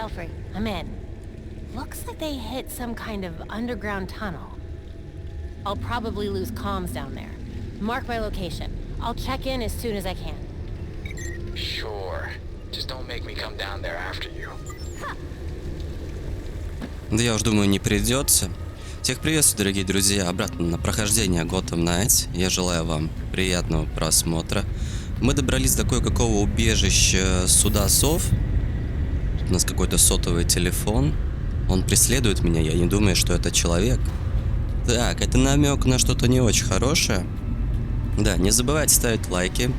Belfry. I'm in. Looks like they hit some kind of underground tunnel. I'll probably lose comms down there. Mark my location. I'll check in as soon as I can. Sure. Just don't make me come down there after you. Да я уж думаю, не придется. Всех приветствую, дорогие друзья, обратно на прохождение Gotham Knights. Я желаю вам приятного просмотра. Мы добрались до кое-какого убежища Суда сов. Тут у нас какой-то сотовый телефон. Он преследует меня, я не думаю, что это человек. Так, это намек на что-то не очень хорошее. Да, не забывайте ставить лайки,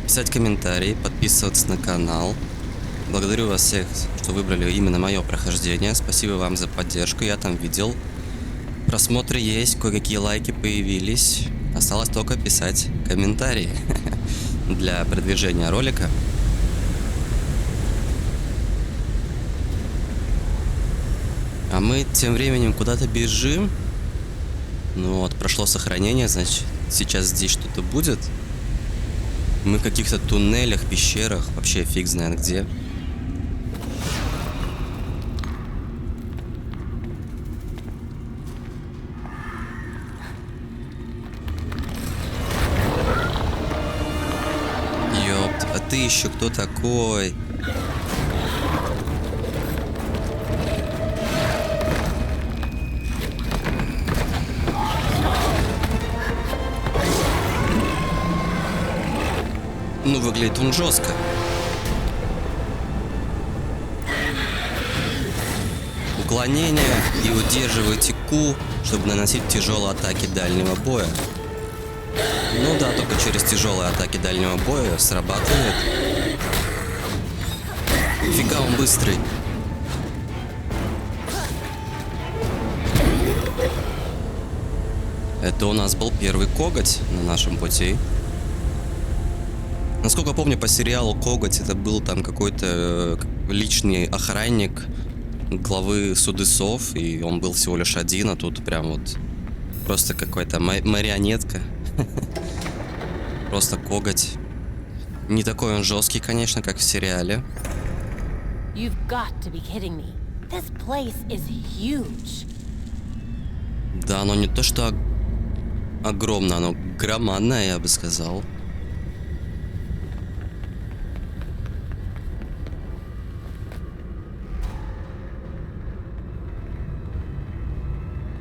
писать комментарии, подписываться на канал. Благодарю вас всех, что выбрали именно мое прохождение. Спасибо вам за поддержку, я там видел. Просмотры есть, кое-какие лайки появились. Осталось только писать комментарии для продвижения ролика. А мы тем временем куда-то бежим. Ну вот, прошло сохранение, значит, сейчас здесь что-то будет. Мы в каких-то туннелях, пещерах, вообще фиг знает где. Ёпт, а ты еще кто такой? Ну, выглядит он жестко. Уклонение и удерживайте Q, чтобы наносить тяжелые атаки дальнего боя. Ну да, только через тяжелые атаки дальнего боя срабатывает. Фига он быстрый. Это у нас был первый коготь на нашем пути. Насколько помню, по сериалу «Коготь» это был там какой-то личный охранник главы Суды сов, и он был всего лишь один, а тут прям вот просто какая-то марионетка. Просто коготь. Не такой он жесткий, конечно, как в сериале. Да, оно не то что огромное, оно громадное, я бы сказал.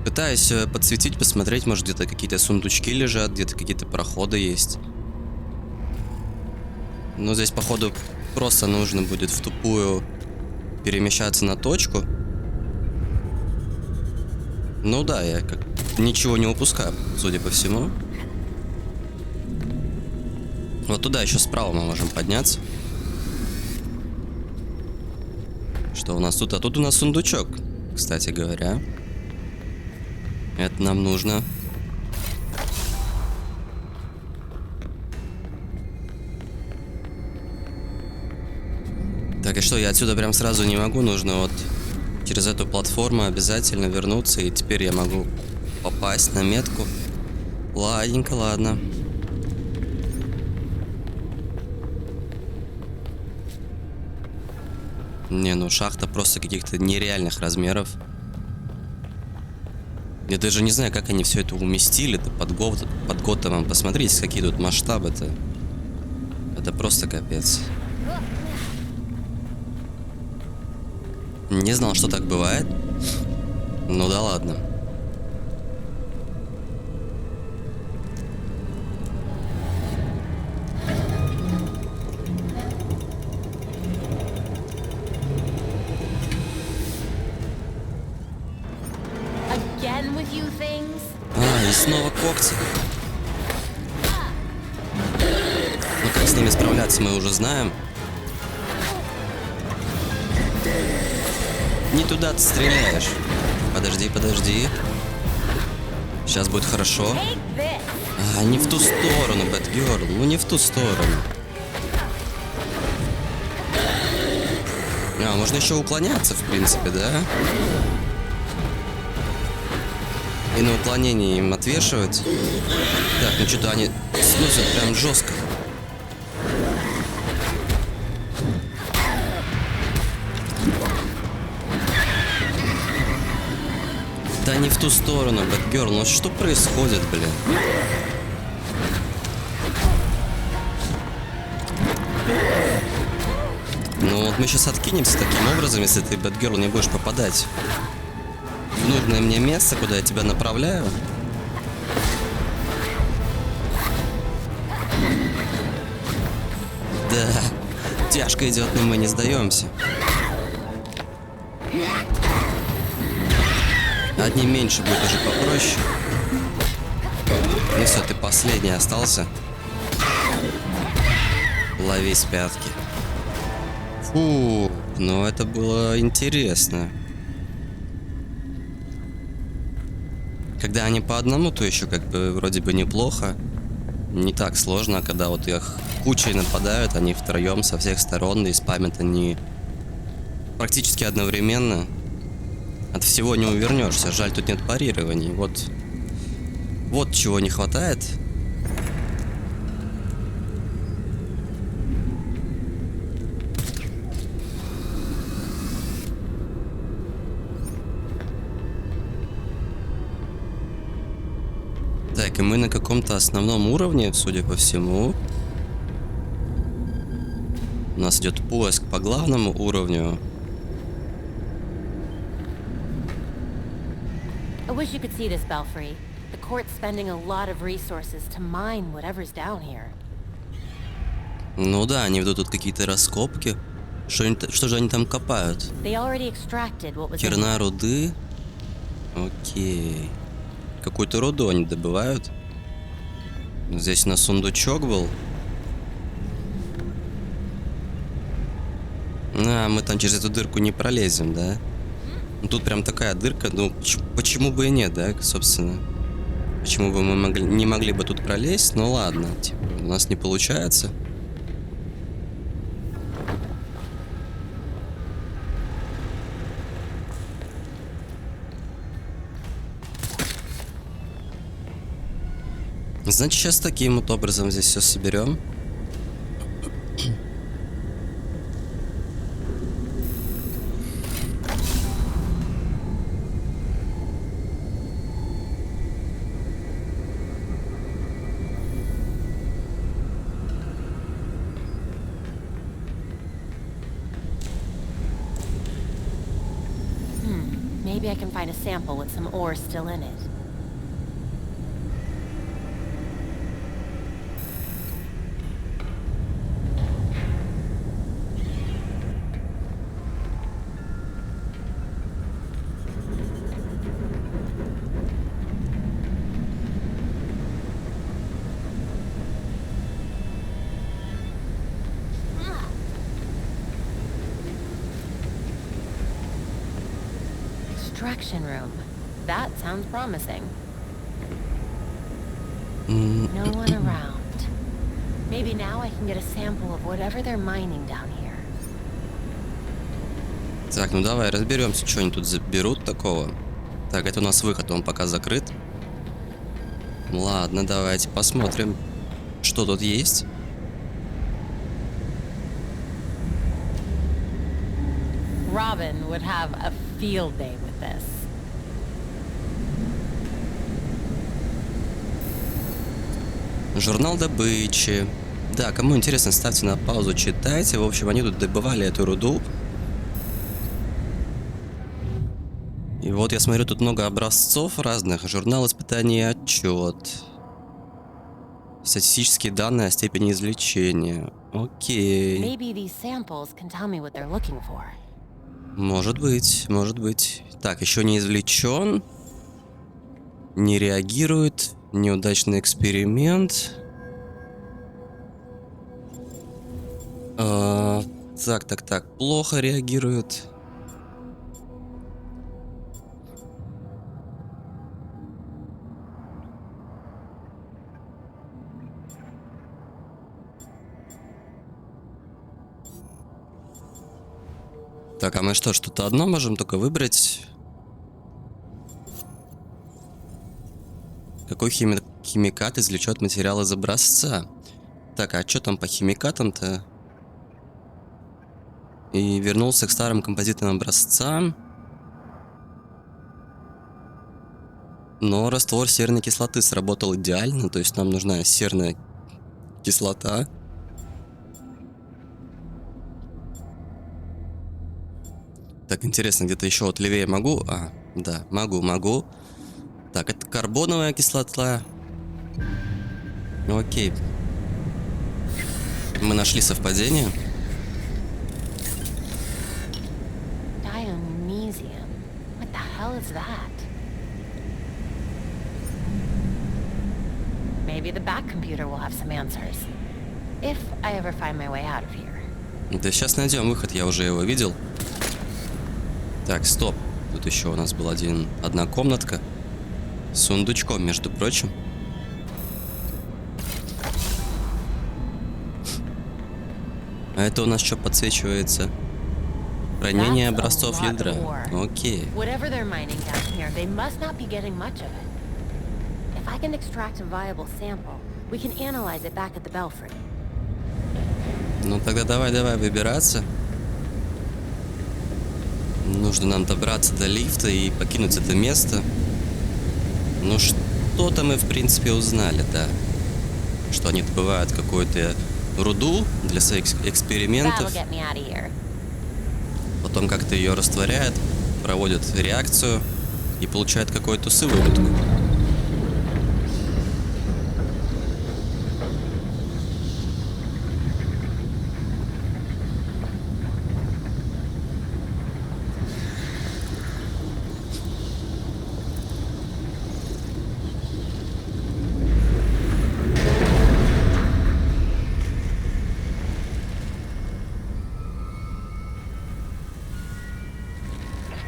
Пытаюсь подсветить, посмотреть, может где-то какие-то сундучки лежат, где-то какие-то проходы есть. Но здесь, походу, просто нужно будет в тупую перемещаться на точку. Ну да, я как ничего не упускаю, судя по всему. Вот туда еще справа мы можем подняться. Что у нас тут? А тут у нас сундучок, кстати говоря. Это нам нужно. Так, и что, я отсюда прям сразу не могу? Нужно вот через эту платформу обязательно вернуться. И теперь я могу попасть на метку. Ладненько, ладно. Не, ну шахта просто каких-то нереальных размеров. Я даже не знаю, как они все это уместили-то под Готэмом. Посмотрите, какие тут масштабы-то. Это просто капец. Не знал, что так бывает. Ну да ладно. И снова когти. Ну как с ними справляться, мы уже знаем. Не туда ты стреляешь. Подожди, подожди. Сейчас будет хорошо. А, не в ту сторону, Бэтгерл. Ну не в ту сторону. А, можно еще уклоняться, в принципе, да? И на уклонение им отвешивать. Так, ну что-то они сносят прям жестко. Да не в ту сторону, Бэтгерл. Ну что происходит, блин? Ну вот мы сейчас откинемся таким образом, если ты, Бэтгерл, не будешь попадать в нужное мне место, куда я тебя направляю. Да, тяжко идет, но мы не сдаемся. Одним меньше будет уже попроще. Ну все, ты последний остался. Лови с пятки. Фу, ну это было интересно. Когда они по одному, то еще как бы вроде бы неплохо. Не так сложно, а когда вот их кучей нападают, они втроем со всех сторон, и спамят они практически одновременно. От всего не увернешься. Жаль, тут нет парирований. Вот чего не хватает. Так, и мы на каком-то основном уровне, судя по всему. У нас идет поиск по главному уровню. I wish you could see this, Belfry. The court's spending a lot of resources to mine whatever's down here. Ну да, они ведут тут какие-то раскопки. Что же они там копают? They already extracted what was in Керна руды? Окей. Какую-то руду они добывают. Здесь у нас сундучок был. А, мы там через эту дырку не пролезем, да? Ну, тут прям такая дырка, ну почему бы и нет, да, собственно. Почему бы мы не могли бы тут пролезть? Ну ладно, типа, у нас не получается. Значит, сейчас таким вот образом здесь все соберем. Maybe I can find a sample with some ore still in it. Extraction room. That sounds promising. No one around. Maybe now I can get a sample of whatever they're mining down here. Так, ну давай разберемся, что они тут заберут такого. Так, это у нас выход, он пока закрыт. Ладно, давайте посмотрим, что тут есть. Robin would have a field day with this. Журнал добычи. Да, кому интересно, ставьте на паузу, читайте. В общем, они тут добывали эту руду. И вот я смотрю, тут много образцов разных. Журнал испытаний и отчет. Статистические данные о степени извлечения. Окей. Maybe these samples can tell me what they're looking for. Может быть, может быть. Так, еще не извлечен. Не реагирует. Неудачный эксперимент. Так. Плохо реагирует. Так, а мы что-то одно можем только выбрать? Какой химикат извлечет материал из образца? Так, а что там по химикатам-то? И вернулся к старым композитным образцам. Но раствор серной кислоты сработал идеально, то есть нам нужна серная кислота. Так, интересно, где-то еще вот левее могу? А, да, могу. Так, это карбоновая кислота. Окей. Мы нашли совпадение. Dionysium. What the hell is that? Maybe the back computer will have some answers. If I ever find my way out of here. Да сейчас найдем выход, я уже его видел. Так, стоп. Тут еще у нас была одна комнатка. С сундучком, между прочим. А это у нас что подсвечивается? Хранение образцов ядра. Окей. Whatever they're mining down here, they must not be getting much of it. If I can extract a viable sample, we can analyze it back at the Belfry. Ну тогда давай выбираться. Нужно нам добраться до лифта и покинуть это место. Ну что-то мы в принципе узнали, да. Что они добывают какую-то руду для своих экспериментов. Потом как-то ее растворяют, проводят реакцию и получают какую-то сыворотку.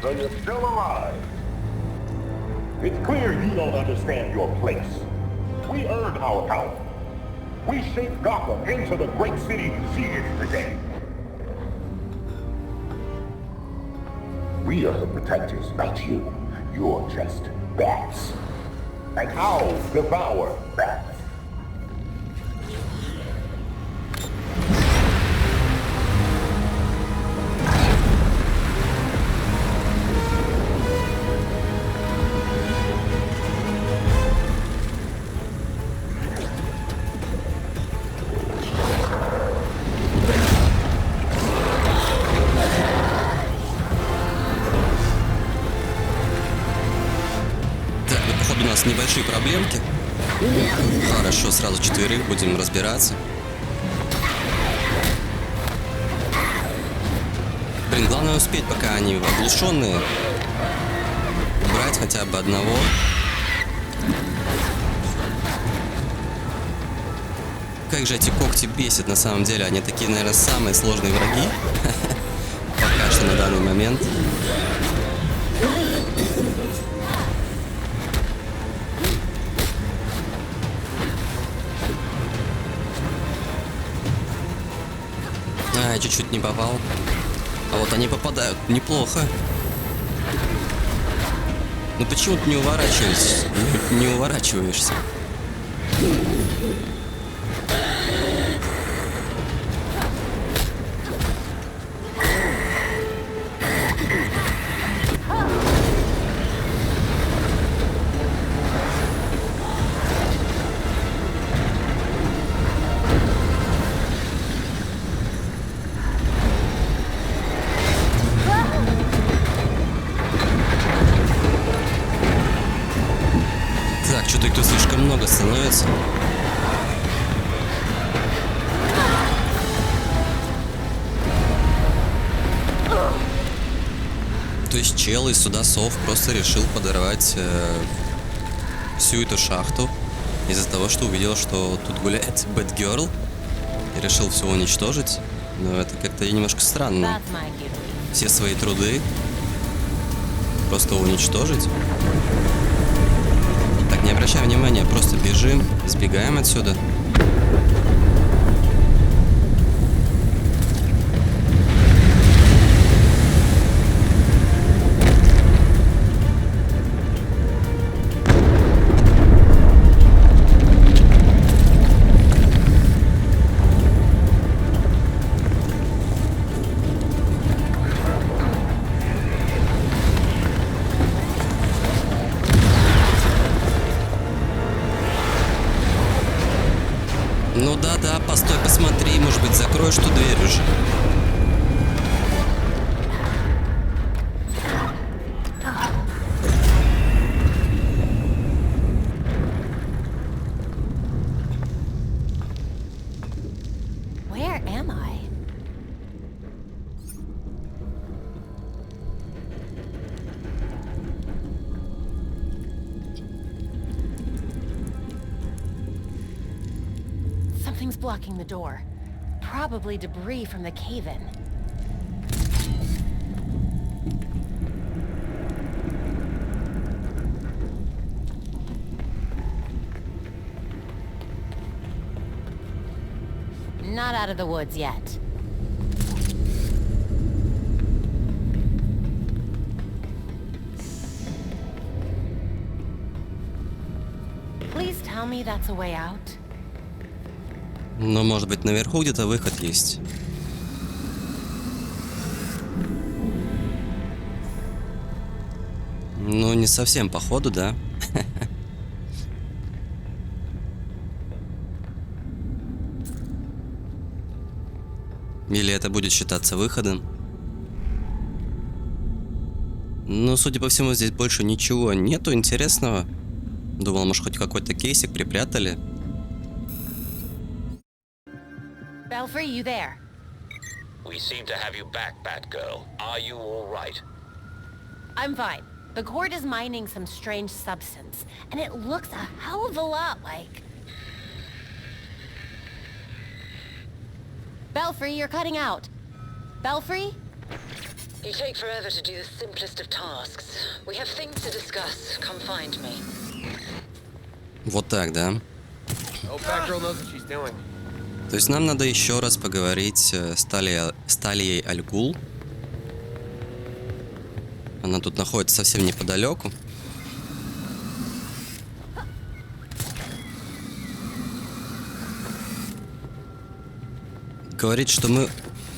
So you're still alive. It's clear you don't understand your place. We earned our power. We shaped Gotham into the great city you see it today. We are the protectors, not you. You're just bats. And owls devour bats. Небольшие проблемки. Хорошо, сразу 4 будем разбираться. Блин, главное успеть, пока они оглушенные, убрать хотя бы одного. Как же эти когти бесят на самом деле. Они такие, наверное, самые сложные враги. Пока что на данный момент. Я чуть-чуть не попал. А вот они попадают неплохо. Ну почему ты не уворачиваешься? Не уворачиваешься. Становится. То есть чел из Суда сов просто решил подорвать всю эту шахту из-за того, что увидел, что тут гуляет Bad Girl, и решил все уничтожить. Но это как-то немножко странно. Все свои труды просто уничтожить. Не обращай внимания, просто бежим, сбегаем отсюда. Ну да-да, постой, посмотри, может быть, закроешь ту дверь уже. Where am I? Something's blocking the door. Probably debris from the cave-in. Not out of the woods yet. Please tell me that's a way out. Но, может быть, наверху где-то выход есть. Ну, не совсем походу, да? Или это будет считаться выходом? Ну, судя по всему, здесь больше ничего нету интересного. Думал, может, хоть какой-то кейсик припрятали. Belfry, you there? We seem to have you back, Batgirl. Are you all right? I'm fine. The court is mining some strange substance, and it looks a hell of a lot like... Belfry, you're cutting out. Belfry? You take forever to do the simplest of tasks. We have things to discuss. Come find me. Вот так, да? Oh, Batgirl knows what she's doing. То есть нам надо еще раз поговорить с Талией Аль Гул. Она тут находится совсем неподалеку. Говорит, что мы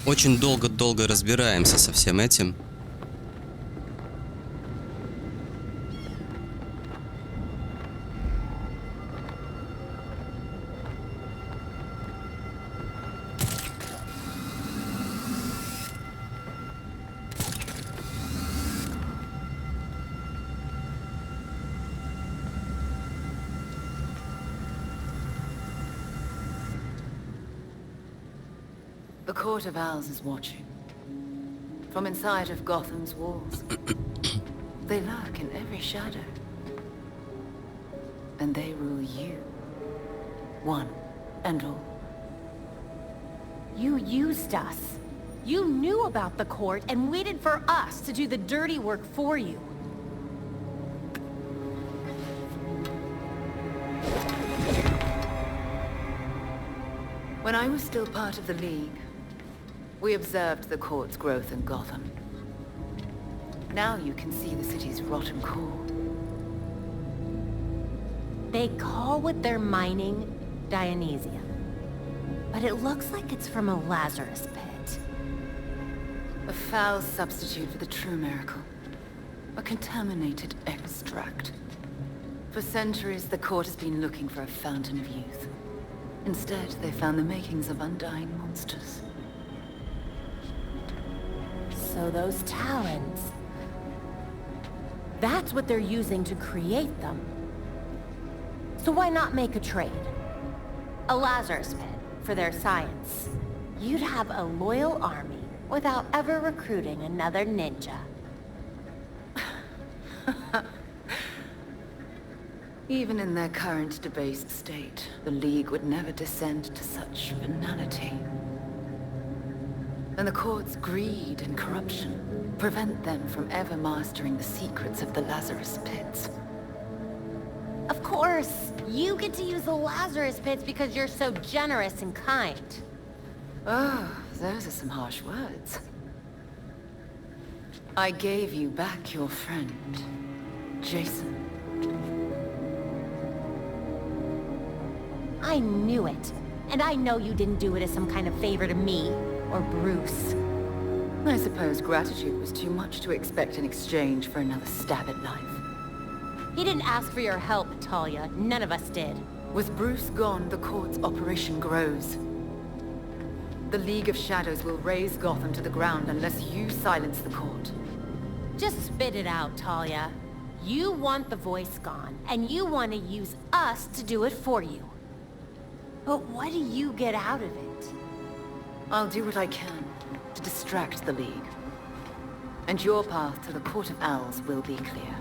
очень долго-долго разбираемся со всем этим. The Court of Owls is watching. From inside of Gotham's walls. They lurk in every shadow. And they rule you. One and all. You used us. You knew about the court and waited for us to do the dirty work for you. When I was still part of the League, we observed the court's growth in Gotham. Now you can see the city's rotten core. They call what they're mining Dionysia. But it looks like it's from a Lazarus pit. A foul substitute for the true miracle. A contaminated extract. For centuries, the court has been looking for a fountain of youth. Instead, they found the makings of undying monsters. So those talons... That's what they're using to create them. So why not make a trade? A Lazarus pit for their science. You'd have a loyal army without ever recruiting another ninja. Even in their current debased state, the League would never descend to such venality. And the court's greed and corruption prevent them from ever mastering the secrets of the Lazarus pits. Of course, you get to use the Lazarus pits because you're so generous and kind. Oh, those are some harsh words. I gave you back your friend, Jason. I knew it. And I know you didn't do it as some kind of favor to me, or Bruce. I suppose gratitude was too much to expect in exchange for another stab at life. He didn't ask for your help, Talia. None of us did. With Bruce gone, the court's operation grows. The League of Shadows will raze Gotham to the ground unless you silence the court. Just spit it out, Talia. You want the voice gone, and you want to use us to do it for you. But what do you get out of it? I'll do what I can to distract the League. And your path to the Court of Owls will be clear.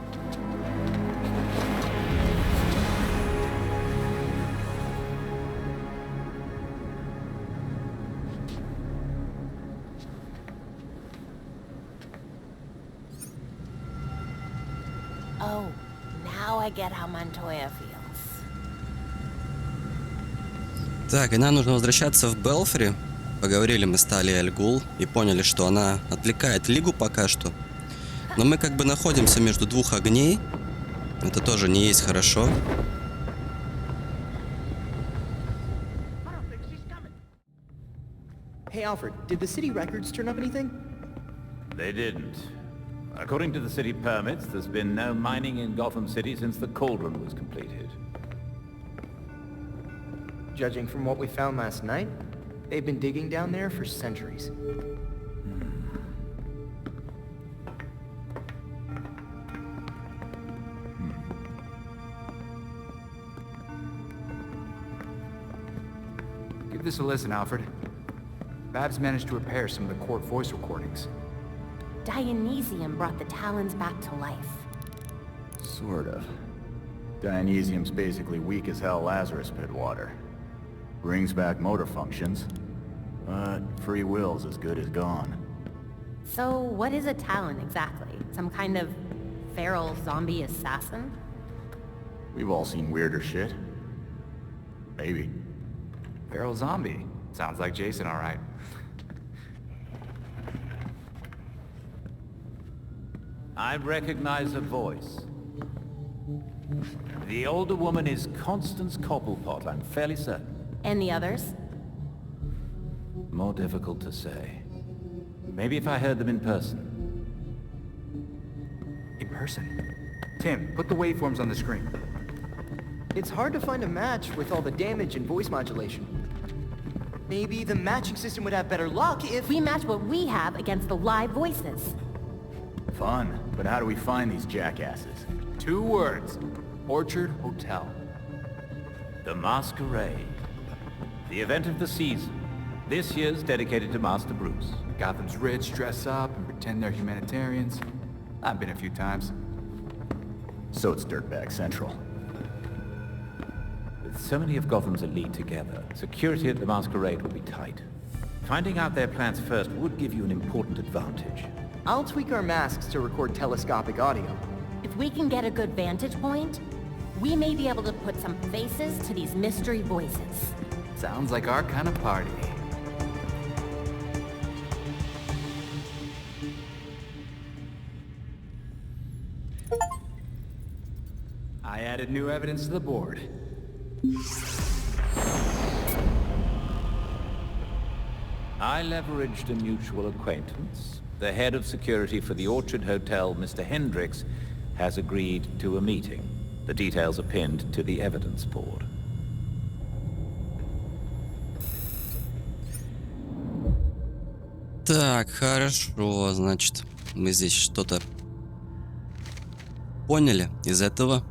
Oh, now I get how Montoya feels. Так, и нам нужно возвращаться в Белфри. Поговорили мы с Талией Аль Гул и поняли, что она отвлекает Лигу пока что. Но мы как бы находимся между двух огней. Это тоже не есть хорошо. Hey Alfred, did the city records turn up anything? They didn't. According to the city permits, there's been no mining in Gotham City since the Cauldron was completed. Judging from what we found last night, they've been digging down there for centuries. Give this a listen, Alfred. Babs managed to repair some of the court voice recordings. Dionysium brought the Talons back to life. Sort of. Dionysium's basically weak as hell Lazarus pit water. Brings back motor functions, but free will's as good as gone. So what is a Talon exactly? Some kind of feral zombie assassin? We've all seen weirder shit. Maybe. Feral zombie. Sounds like Jason, all right. I recognize a voice. The older woman is Constance Cobblepot, I'm fairly certain. And the others? More difficult to say. Maybe if I heard them in person. In person. Tim, put the waveforms on the screen. It's hard to find a match with all the damage and voice modulation. Maybe the matching system would have better luck if... We match what we have against the live voices. Fun, but how do we find these jackasses? 2 words. Orchard Hotel. The Masquerade. The event of the season. This year's dedicated to Master Bruce. Gotham's rich dress up and pretend they're humanitarians. I've been a few times. So it's Dirtbag Central. With so many of Gotham's elite together, security at the Masquerade will be tight. Finding out their plans first would give you an important advantage. I'll tweak our masks to record telescopic audio. If we can get a good vantage point, we may be able to put some faces to these mystery voices. Sounds like our kind of party. I added new evidence to the board. I leveraged a mutual acquaintance. The head of security for the Orchard Hotel, Mr. Hendricks, has agreed to a meeting. The details are pinned to the evidence board. Так, хорошо, значит, мы здесь что-то поняли из этого.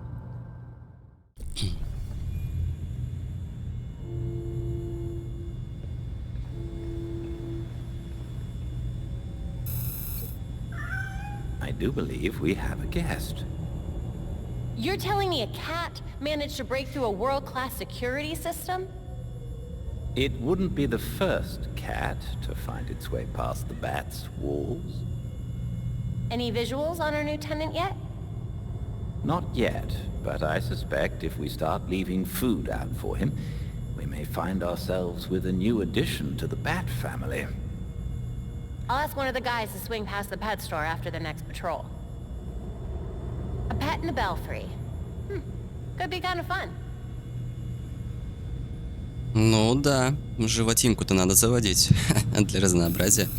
I do believe we have a guest. You're telling me a cat managed to break through a world-class security system? It wouldn't be the first cat to find its way past the bat's walls. Any visuals on our new tenant yet? Not yet, but I suspect if we start leaving food out for him, we may find ourselves with a new addition to the Bat family. I'll ask one of the guys to swing past the pet store after the next patrol. A pet in a belfry. Could be kind of fun. Ну да, животинку-то надо заводить для разнообразия.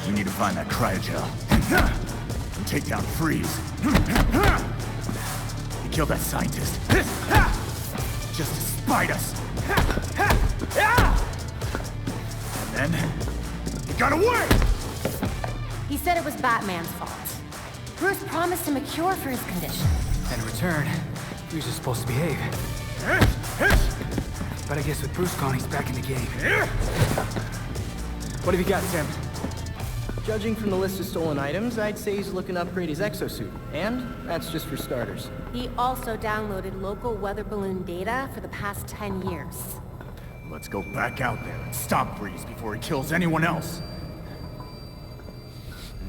You need to find that cryogel. And take down Freeze. He killed that scientist. Just to spite us. And then... he got away! He said it was Batman's fault. Bruce promised him a cure for his condition. And in return, he was just supposed to behave. But I guess with Bruce gone, he's back in the game. What have you got, Tim? Judging from the list of stolen items, I'd say he's looking to upgrade his exosuit. And that's just for starters. He also downloaded local weather balloon data for the past 10 years. Let's go back out there and stop Freeze before he kills anyone else.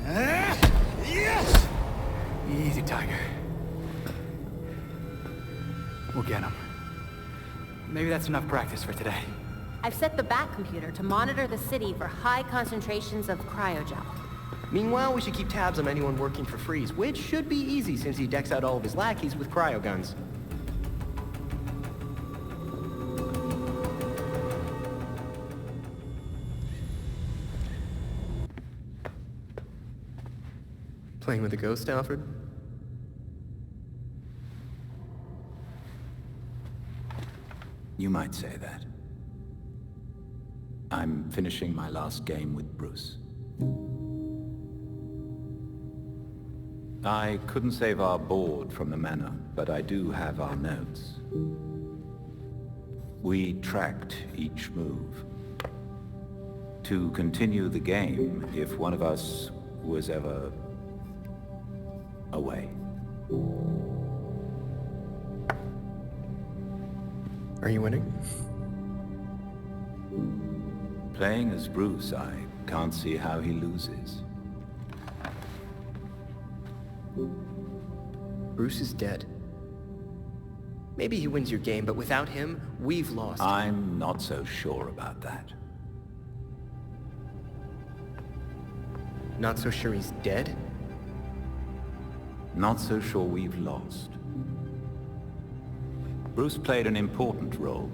Yes! Easy, Tiger. We'll get him. Maybe that's enough practice for today. I've set the Bat computer to monitor the city for high concentrations of cryogel. Meanwhile, we should keep tabs on anyone working for Freeze, which should be easy since he decks out all of his lackeys with cryo guns. Playing with a ghost, Alfred? You might say that. I'm finishing my last game with Bruce. I couldn't save our board from the manor, but I do have our notes. We tracked each move. To continue the game if one of us was ever away. Are you winning? Playing as Bruce, I can't see how he loses. Bruce is dead. Maybe he wins your game, but without him, we've lost. I'm not so sure about that. Not so sure he's dead? Not so sure we've lost. Bruce played an important role,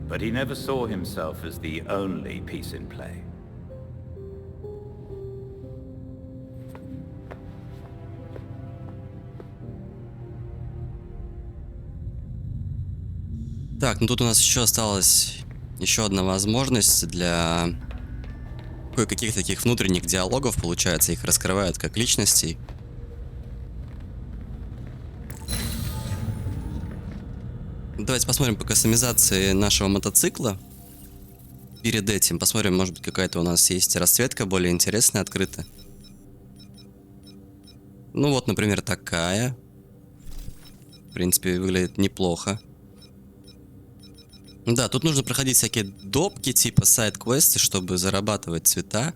but he never saw himself as the only piece in play. Так, ну тут у нас еще осталась еще одна возможность для кое-каких таких внутренних диалогов, получается, их раскрывают как личностей. Давайте посмотрим по кастомизации нашего мотоцикла. Перед этим посмотрим, может быть, какая-то у нас есть расцветка более интересная, открыта. Ну вот, например, такая. В принципе, выглядит неплохо. Да, тут нужно проходить всякие допки, типа сайд-квесты, чтобы зарабатывать цвета.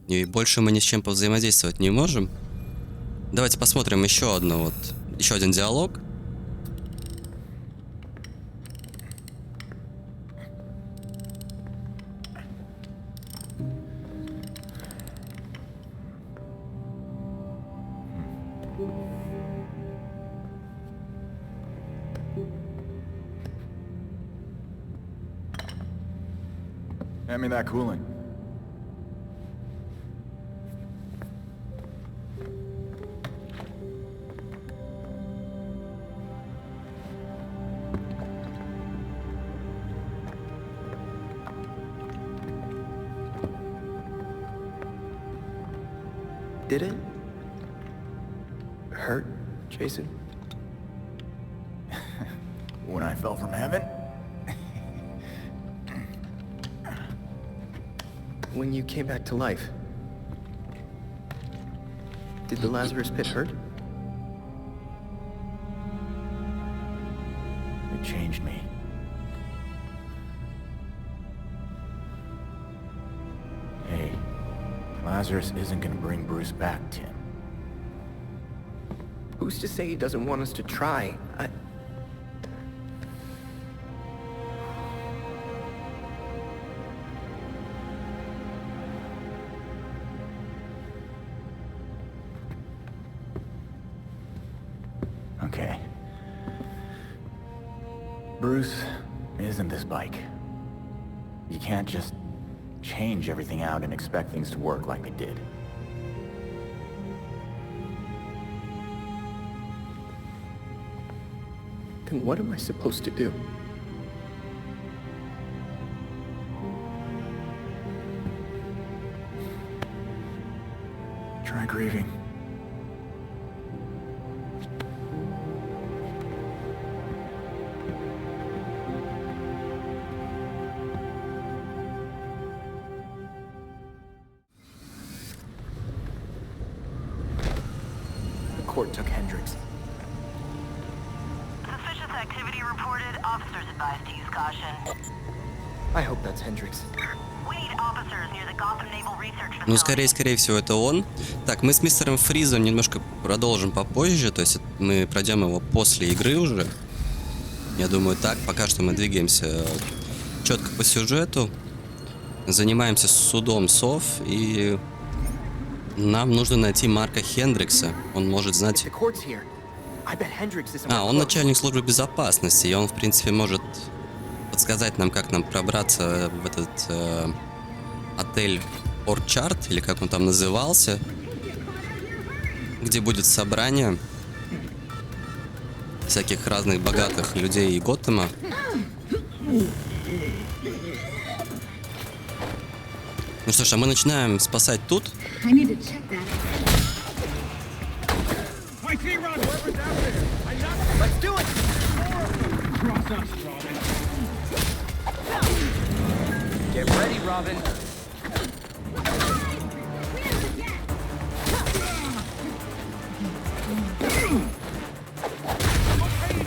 И больше мы ни с чем повзаимодействовать не можем. Давайте посмотрим еще один диалог. Hand me that coolant. Did it hurt, Jason? When I fell from heaven? When you came back to life, did the Lazarus pit hurt? It changed me. Hey, Lazarus isn't gonna bring Bruce back, Tim. Who's to say he doesn't want us to try? Okay. Bruce isn't this bike. You can't just change everything out and expect things to work like they did. Then what am I supposed to do? Try grieving. The court took Hendricks. Suspicious activity reported. Officers advised to use caution. I hope that's Hendricks. We need officers near the Gotham Naval Research Ну, Facility. скорее всего, это он. Так, мы с мистером Фризом немножко продолжим попозже, то есть мы пройдем его после игры уже. Я думаю, так. Пока что мы двигаемся четко по сюжету. Занимаемся судом сов, и нам нужно найти Марка Хендрикса. Он может знать... он начальник службы безопасности, и он, в принципе, может подсказать нам, как нам пробраться в этот отель Орчард, или как он там назывался, где будет собрание всяких разных богатых людей Готэма. Ну что ж, а мы начинаем спасать тут. Get ready, Robin.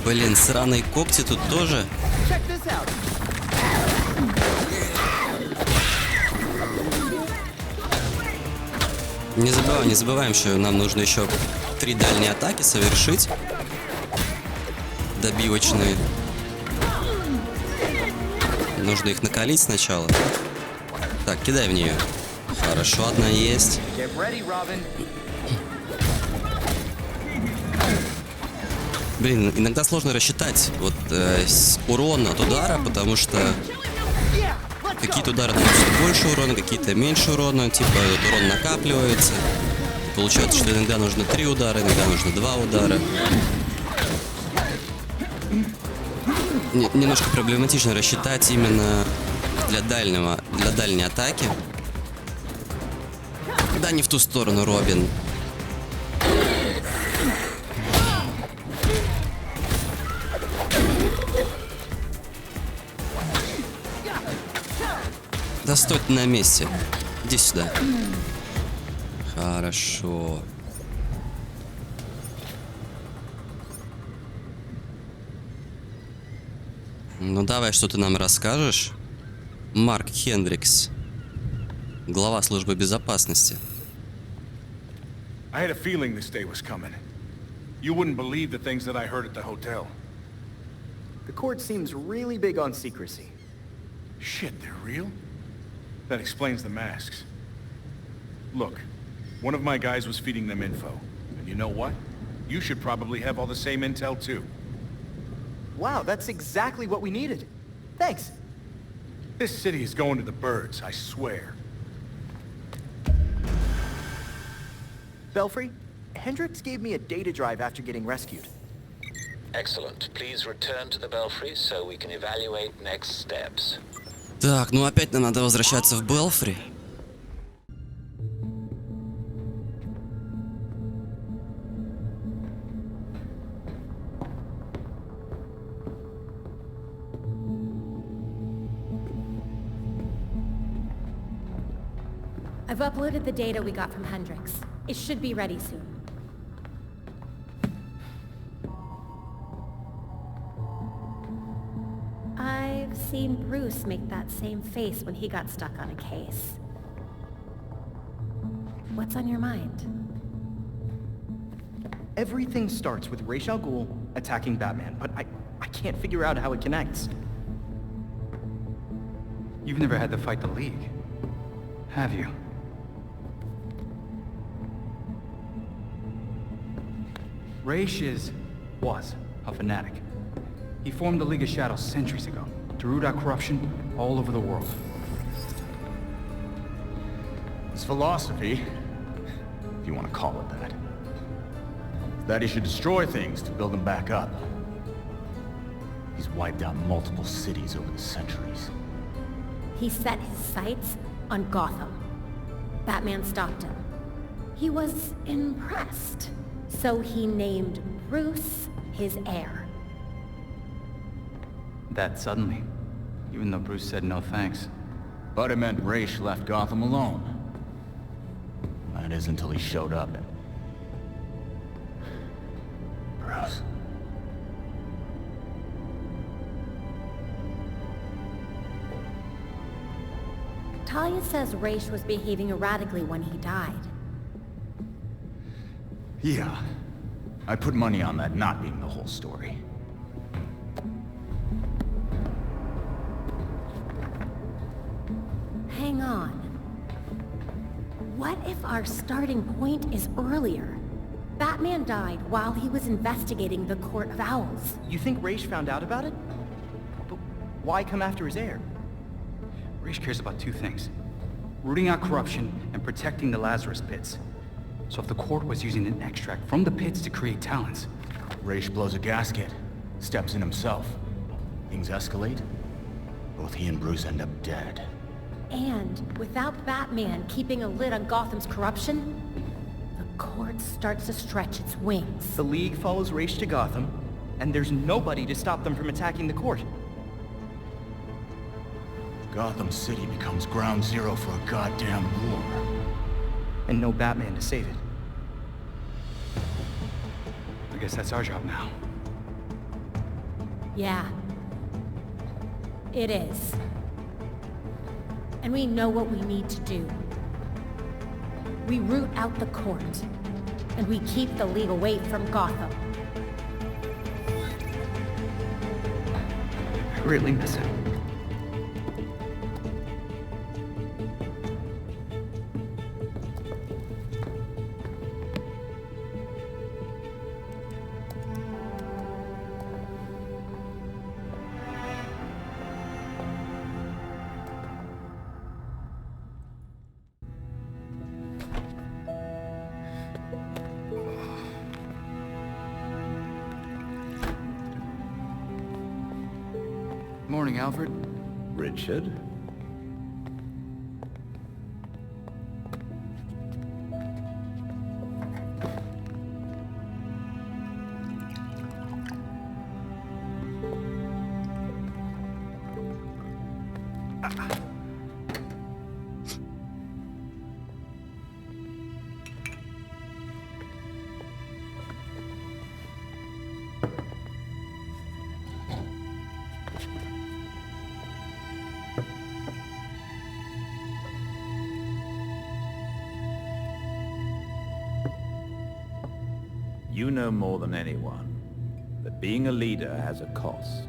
Блин, сраные когти тут тоже. Не забываем, что нам нужно еще 3 дальние атаки совершить. Добивочные. Нужно их накалить сначала. Так, кидай в нее. Хорошо, одна есть. Блин, иногда сложно рассчитать вот урон от удара, потому что какие-то удары наносят больше урона, какие-то меньше урона, типа этот урон накапливается. Получается, что иногда нужно 3 удара, иногда нужно 2 удара. Немножко проблематично рассчитать именно для дальней атаки. Да, не в ту сторону, Робин. Да стой ты на месте. Иди сюда. Хорошо. Ну давай, что ты нам расскажешь? Марк Хендрикс, глава службы безопасности. I had a feeling this day was coming. You wouldn't believe the things that I heard at the hotel. The court seems really big on secrecy. Shit, they're real? That explains the masks. Look, one of my guys was feeding them info. And you know what? You should probably have all the same intel too. Wow, that's exactly what we needed. Thanks. This city is going to the birds, I swear. Belfry, Hendricks gave me a data drive after getting rescued. Excellent. Please return to the Belfry so we can evaluate next steps. Так, ну опять нам надо возвращаться в Белфри. I've uploaded the data we got from Hendricks. It should be ready soon. I've seen Bruce make that same face when he got stuck on a case. What's on your mind? Everything starts with Ra's al Ghul attacking Batman, but I can't figure out how it connects. You've never had to fight the League, have you? Ra's was a fanatic. He formed the League of Shadows centuries ago to root out corruption all over the world. philosophy, if you want to call it that, is that he should destroy things to build them back up. He's wiped out multiple cities over the centuries. He set his sights on Gotham. Batman stopped him. He was impressed, so he named Bruce his heir. That suddenly, even though Bruce said no thanks. But it meant Ra's left Gotham alone. That is until he showed up and... Bruce. Talia says Ra's was behaving erratically when he died. Yeah. I put money on that not being the whole story. Hang on. What if our starting point is earlier? Batman died while he was investigating the Court of Owls. You think Ra's found out about it? But why come after his heir? Ra's cares about two things. Rooting out corruption and protecting the Lazarus Pits. So if the court was using an extract from the pits to create talents... Ra's blows a gasket, steps in himself. Things escalate. Both he and Bruce end up dead. And without Batman keeping a lid on Gotham's corruption, the court starts to stretch its wings. The League follows Ra's to Gotham, and there's nobody to stop them from attacking the court. Gotham City becomes ground zero for a goddamn war. And no Batman to save it. I guess that's our job now. Yeah. It is. And we know what we need to do. We root out the court, and we keep the League away from Gotham. I really miss him. Morning, Alfred. Richard? You know more than anyone that being a leader has a cost.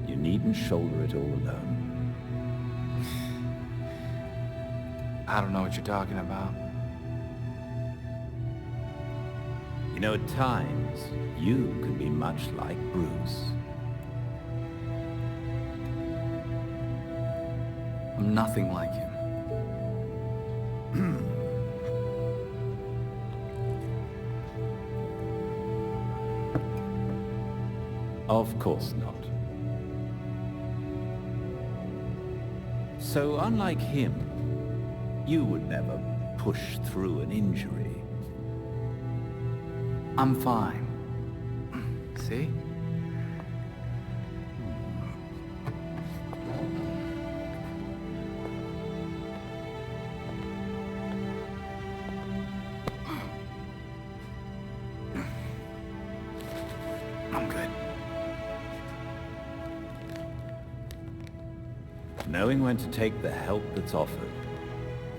You needn't shoulder it all alone. I don't know what you're talking about. You know, at times, you can be much like Bruce. I'm nothing like him. Of course not. So, unlike him, you would never push through an injury. I'm fine. See? I'm good. Knowing when to take the help that's offered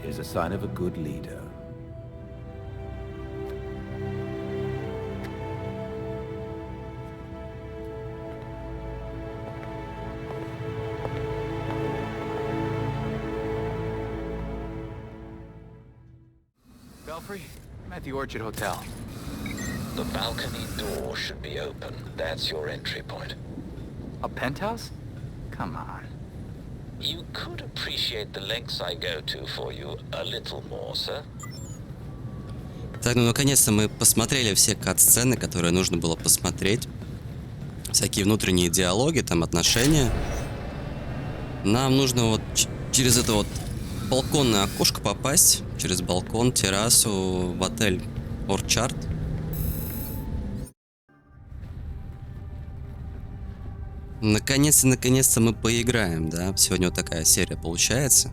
is a sign of a good leader. Belfry, I'm at the Orchard Hotel. The balcony door should be open. That's your entry point. A penthouse? Come on. You could appreciate the lengths I go to for you a little more, sir. Так, ну наконец-то мы посмотрели все кат-сцены, которые нужно было посмотреть. Всякие внутренние диалоги, там отношения. Нам нужно вот через это вот балконное окошко попасть. Через балкон, террасу в отель Орчард. Наконец-то мы поиграем, да? Сегодня вот такая серия получается.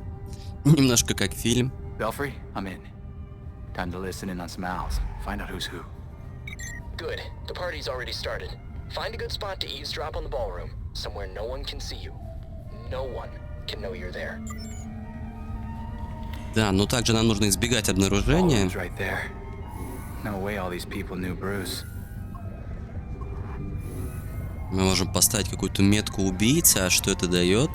Немножко как фильм. Belfry, I'm in. Time to listen in on some owls. Find out who's who. Good. The party's already started. Find a good spot to eavesdrop on the ballroom. Somewhere no one can see you. No one can know you're there. Да, но также нам нужно избегать обнаружения. Right there. No way all these people knew Bruce. Мы можем поставить какую-то метку убийцы, а что это дает?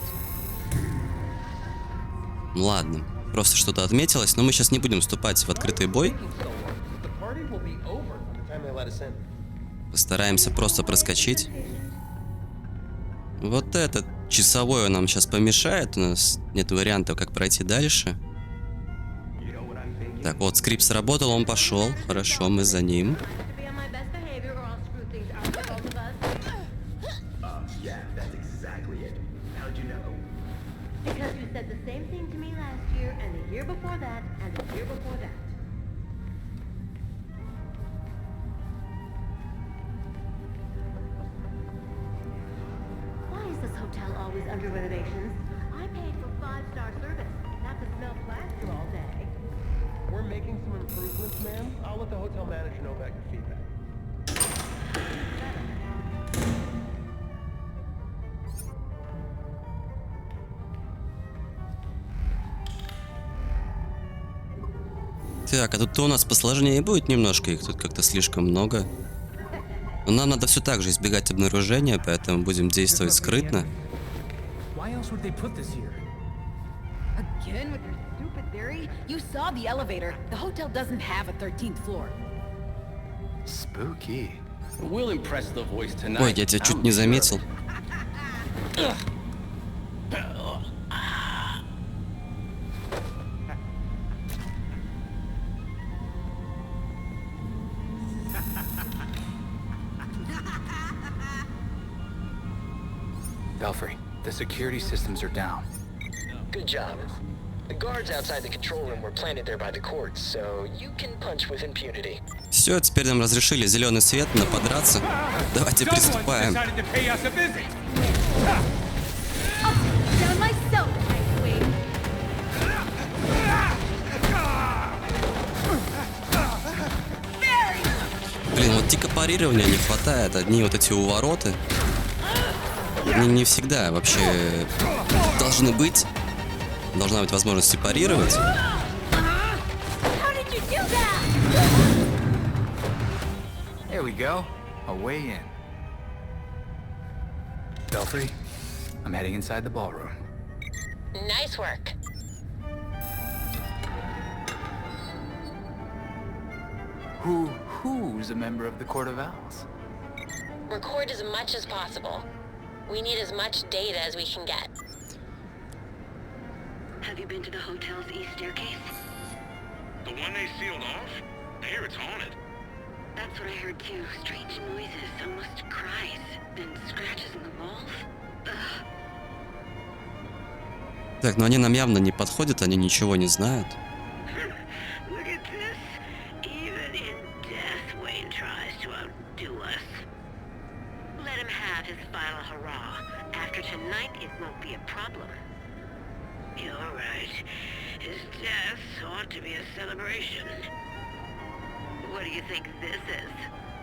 Ладно, просто что-то отметилось, но мы сейчас не будем вступать в открытый бой. Постараемся просто проскочить. Вот этот часовой нам сейчас помешает, у нас нет вариантов, как пройти дальше. Так, вот скрипт сработал, он пошел, хорошо, мы за ним. Under renovations. I paid for 5-star service, not to smell plaster all day. We're making some improvements, ma'am. I'll let the hotel manager know about your feedback. Так, а тут у нас посложнее будет немножко, их тут как-то слишком много. Но нам надо все так же избегать обнаружения, поэтому будем действовать скрытно. Would they put this here? Again with your stupid theory? You saw the elevator. The hotel doesn't have a 13th floor. Spooky. We'll impress the voice tonight. Ой, я тебя чуть не заметил. Belfry, the security systems are down. Good job. The guards outside the control room were planted there by the courts, so you can punch with impunity. Все, теперь нам разрешили зеленый свет на подраться. Давайте приступаем. Блин, вот тика парирования не хватает. Одни вот эти увороты. Они не всегда вообще должны быть. Должна быть возможность сепарировать. There we go. A way in. Belfry, I'm heading inside the ballroom. Nice work. Who's a member of the Court of Owls? Record as much as possible. We need as much data as we can get. Have you been to the hotel's east staircase? The one they sealed off? I hear it's haunted. That's what I heard too. Strange noises, almost cries, and scratches in the walls. Ugh. Так, но они нам явно не подходят, они ничего не знают. Look at this. Even in death, Wayne tries to outdo us. Let him have his final hurrah. After tonight, it won't be a problem. You're right. His death ought to be a celebration. What do you think this is?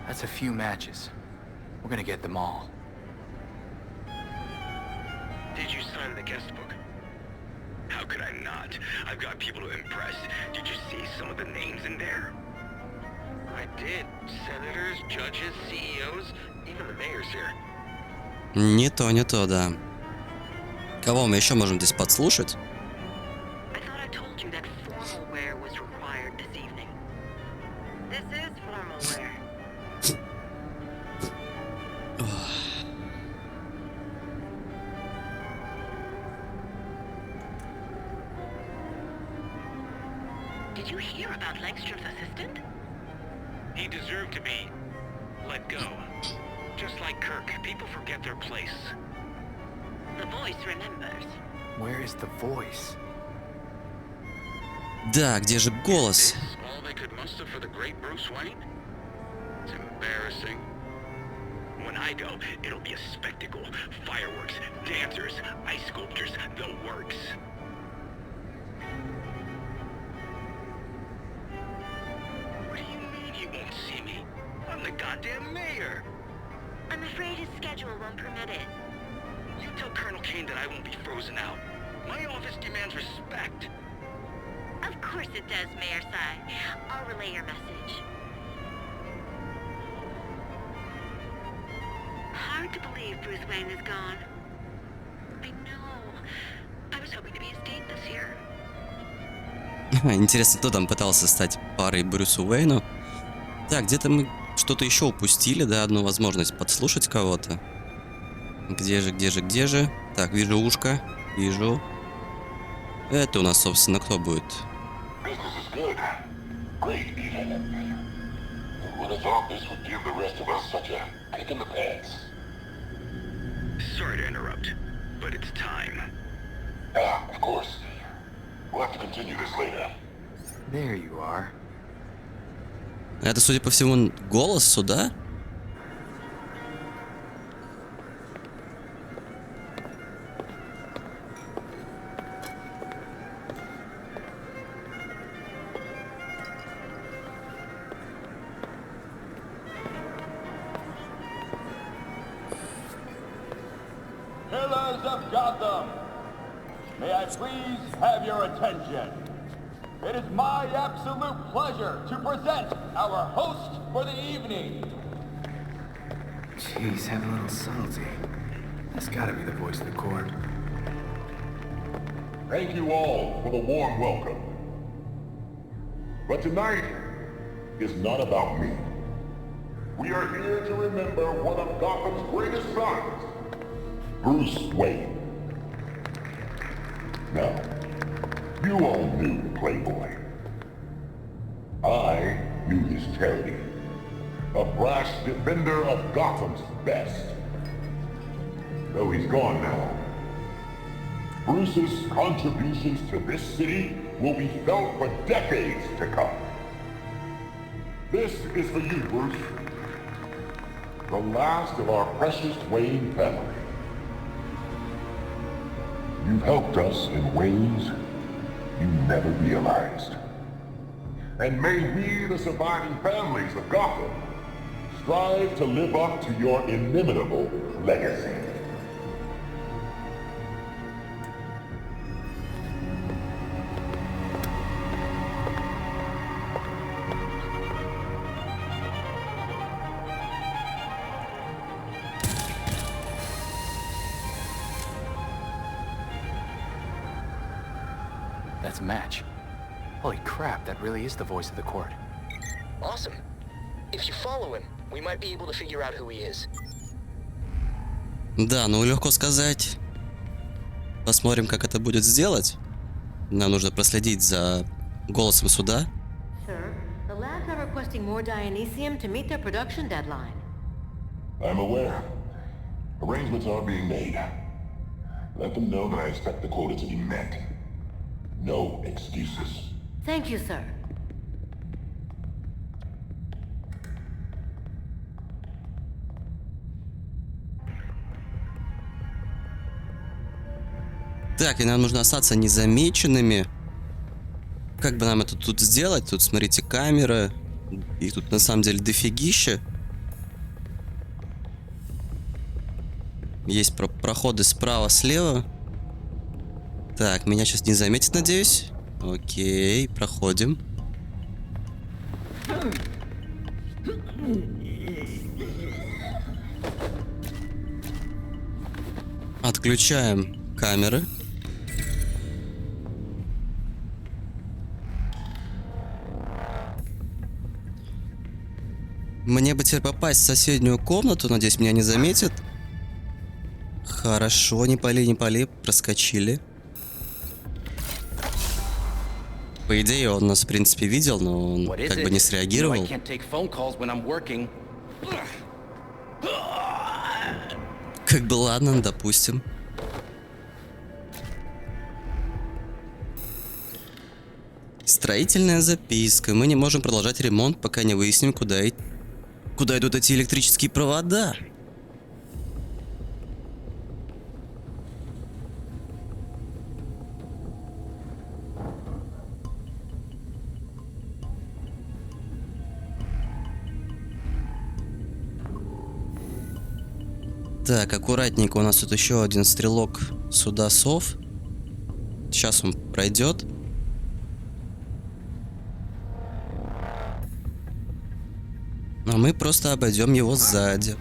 That's a few matches. We're gonna get them all. Did you sign the guest book? How could I not? I've got people to impress. Did you see some of the names in there? I did. Senators, judges, CEOs, even the mayor's here. Не то, да. Кого мы еще можем здесь подслушать? I thought I told you that formal wear was required this evening. This is formal wear. hear about Langstrom's assistant? He deserved to be let go. Just like Kirk, people forget their place. The voice remembers. Where is the voice? Да, где же голос? All they could muster for the great Bruce Wayne? It's embarrassing. When I go, it'll be a spectacle. Fireworks, dancers, ice sculptors, the works. What do you mean you won't see me? I'm the goddamn mayor. I'm afraid his schedule won't permit it. You tell Colonel Kane that I won't be frozen out. My office demands respect. Of course it does, Mayor Sai. I'll relay your message. Hard to believe Bruce Wayne is gone. I know. I was hoping to be his date this year. Интересно, кто там пытался стать парой Брюсу Уэйну? Так, где-то мы что-то еще упустили, да, одну возможность подслушать кого-то. Где же? Так, вижу ушко, вижу. Это у нас, собственно, кто будет? Sorry to interrupt, but it's time. Of course. We'll have to continue this later. There you are. Это, судя по всему, голос Суда? Pillars of Gotham, may I please have your attention? It is my absolute pleasure to present our host for the evening. Jeez, have a little subtlety. That's gotta be the voice of the court. Thank you all for the warm welcome. But tonight is not about me. We are here to remember one of Gotham's greatest sons, Bruce Wayne. Now, you all knew the Playboy. I knew his charity. A brash defender of Gotham's best. Though he's gone now, Bruce's contributions to this city will be felt for decades to come. This is for you, Bruce. The last of our precious Wayne family. You've helped us in ways you never realized. And may we, the surviving families of Gotham, strive to live up to your inimitable legacy. That's a match. Holy crap, that really is the voice of the court. Awesome. If you follow him, we might be able to figure out who he is. Да, ну легко сказать. Посмотрим, как это будет сделать. Нам нужно проследить за голосом Суда. Sir, the labs are requesting more Dionysium to meet their production deadline. I'm aware. Arrangements are being made. Let them know that I expect the quota to be met. No excuses. Thank you, sir. Так, и нам нужно остаться незамеченными. Как бы нам это тут сделать? Тут, смотрите, камера. Их тут на самом деле дофигища. Есть проходы справа, слева. Так, меня сейчас не заметит, надеюсь. Окей, проходим. Отключаем камеры. Мне бы теперь попасть в соседнюю комнату. Надеюсь, меня не заметят. Хорошо, не пали, проскочили. По идее, он нас, в принципе, видел, но он как бы не среагировал. Как бы ладно, допустим. Строительная записка. Мы не можем продолжать ремонт, пока не выясним, куда идут эти электрические провода. Так, аккуратненько, у нас тут еще один стрелок Суда сов. Сейчас он пройдет. А мы просто обойдем его сзади.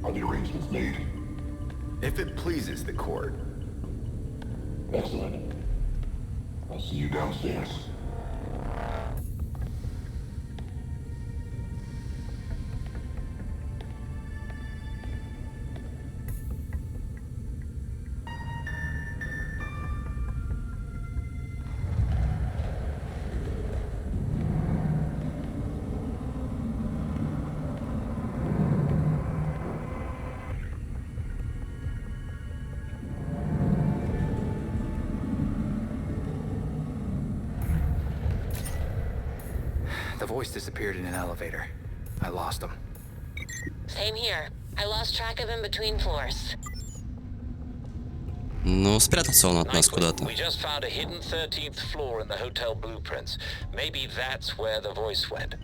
Are the arrangements made? If it pleases the court. Excellent. I'll see you downstairs. The voice disappeared in an elevator. I lost him. Same here. I lost track of him between floors. Ну, спрятался он от нас куда-то. We just found a hidden 13th floor in the hotel blueprints. Maybe that's where the voice went.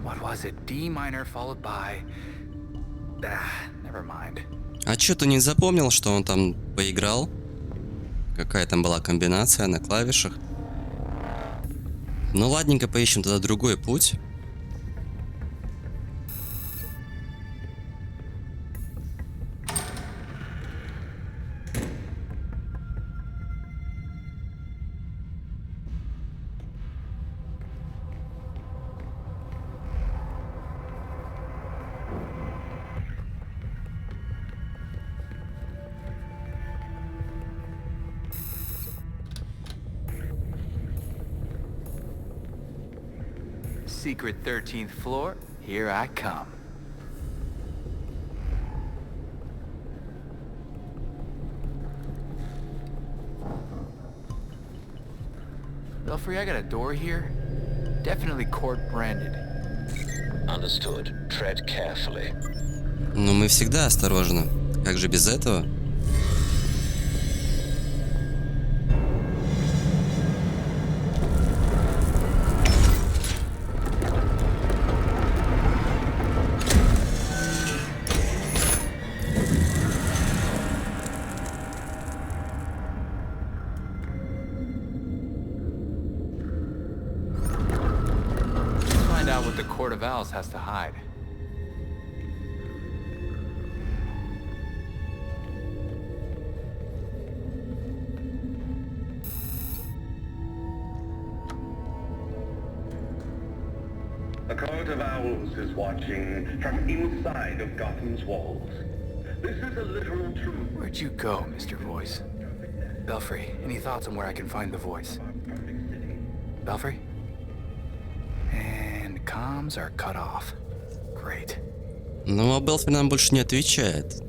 What was it? D minor followed by... never mind. А чё, ты не запомнил, что он там поиграл? Какая там была комбинация на клавишах? Ну ладненько, поищем тогда другой путь. Secret 13th floor, here I come. Belfry, I got a door here. Definitely court branded. Understood. Tread carefully. Но мы всегда осторожны. Как же без этого? Has to hide. A court of owls is watching from inside of Gotham's walls. This is a literal truth. Where'd you go, Mr. Voice? Belfry, any thoughts on where I can find the voice? Belfry? And comms are cut off. Great. Ну, а Белфри нам больше не отвечает.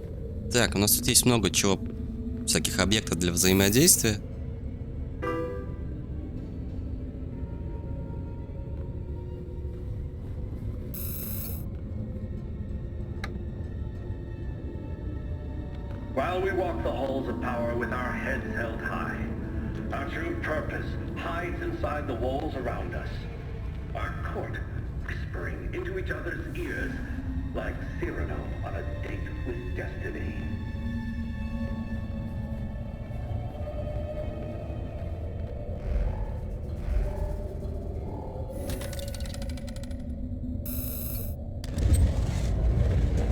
Так, у нас тут есть много чего, всяких объектов для взаимодействия. While we walk the halls of power with our heads held high. Our true purpose hides inside the walls around us. Our court whispering into each other's ears like Cyrano on a date with destiny.